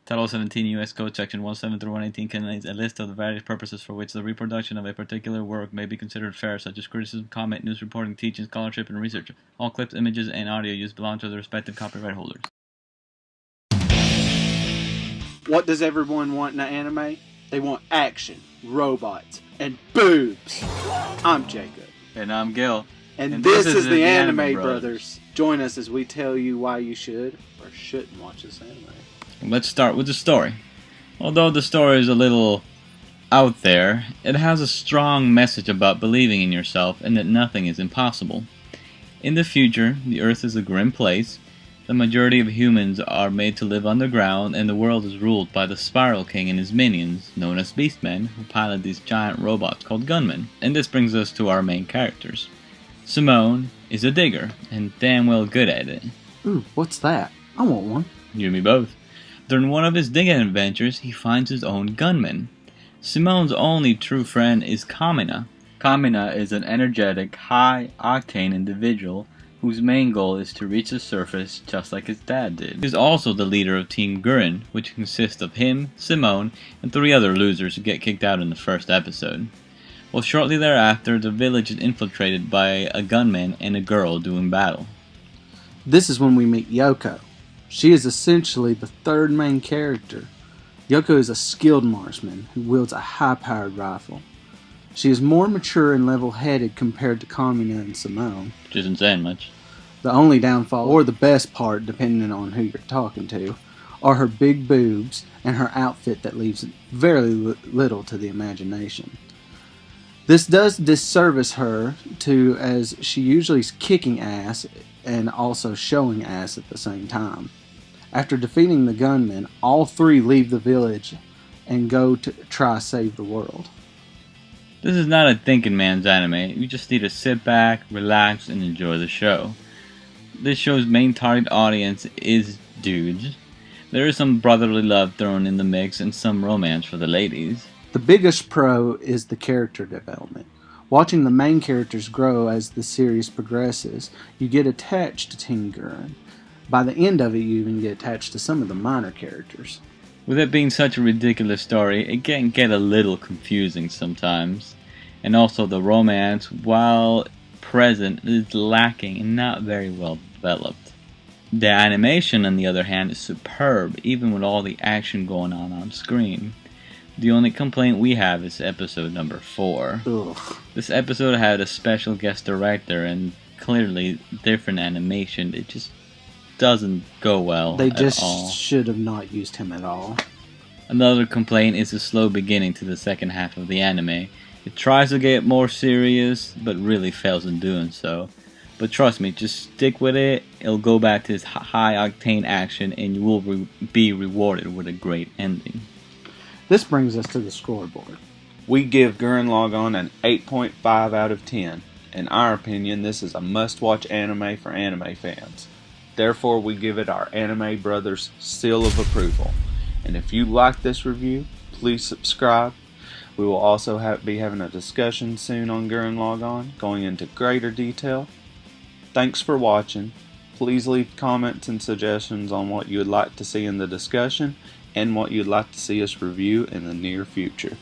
Title 17 U.S. Code Section 17 through 118 contains a list of the various purposes for which the reproduction of a particular work may be considered fair, such as criticism, comment, news reporting, teaching, scholarship, and research. All clips, images, and audio used belong to the respective copyright holders. What does everyone want in an anime? They want action, robots, and boobs. I'm Jacob. And I'm Gil. And this is the Anime Brothers. Join us as we tell you why you should or shouldn't watch this anime. Let's start with the story. Although the story is a little out there, it has a strong message about believing in yourself and that nothing is impossible. In the future, the Earth is a grim place. The majority of humans are made to live underground, and the world is ruled by the Spiral King and his minions, known as Beastmen, who pilot these giant robots called gunmen. And this brings us to our main characters. Simone is a digger, and damn well good at it. Ooh, what's that? I want one. You and me both. During one of his digging adventures, he finds his own gunman. Simone's only true friend is Kamina. Kamina is an energetic, high-octane individual whose main goal is to reach the surface just like his dad did. He is also the leader of Team Gurren, which consists of him, Simone, and 3 other losers who get kicked out in the first episode. Well, shortly thereafter, the village is infiltrated by a gunman and a girl doing battle. This is when we meet Yoko. She is essentially the third main character. Yoko is a skilled marksman who wields a high-powered rifle. She is more mature and level-headed compared to Kamina and Simone. Which isn't saying much. The only downfall, or the best part, depending on who you're talking to, are her big boobs and her outfit that leaves very little to the imagination. This does disservice her to, as she usually is kicking ass and also showing ass at the same time. After defeating the gunmen, all 3 leave the village and go to try save the world. This is not a thinking man's anime. You just need to sit back, relax, and enjoy the show. This show's main target audience is dudes. There is some brotherly love thrown in the mix and some romance for the ladies. The biggest pro is the character development. Watching the main characters grow as the series progresses, you get attached to Team Gurren. By the end of it, you even get attached to some of the minor characters. With it being such a ridiculous story, it can get a little confusing sometimes. And also the romance, while present, is lacking and not very well developed. The animation, on the other hand, is superb, even with all the action going on screen. The only complaint we have is episode number 4. Ugh. This episode had a special guest director and clearly different animation. It just doesn't go well They at just all. should have not used him at all. Another complaint is the slow beginning to the second half of the anime. It tries to get more serious, but really fails in doing so. But trust me, just stick with it. It'll go back to its high-octane action, and you will be rewarded with a great ending. This brings us to the scoreboard. We give Gurren Lagann an 8.5 out of 10. In our opinion, this is a must-watch anime for anime fans. Therefore, we give it our Anime Brothers seal of approval. And if you like this review, please subscribe. We will also be having a discussion soon on Gurren Lagann, going into greater detail. Thanks for watching. Please leave comments and suggestions on what you would like to see in the discussion and what you'd like to see us review in the near future.